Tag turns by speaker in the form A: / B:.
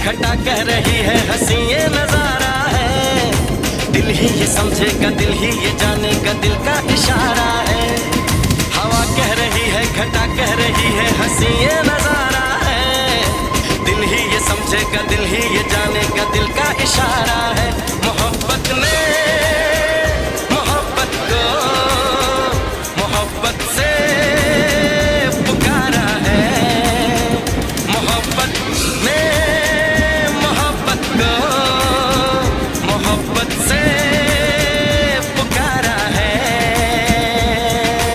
A: घटा कह रही है हंसी ये नजारा है। दिल ही ये समझेगा, दिल ही ये जानेगा, दिल का इशारा है। हवा कह रही है, घटा कह रही है हंसी ये नजारा है। दिल ही ये समझेगा, दिल ही ये जानेगा, दिल का इशारा है। मोहब्बत में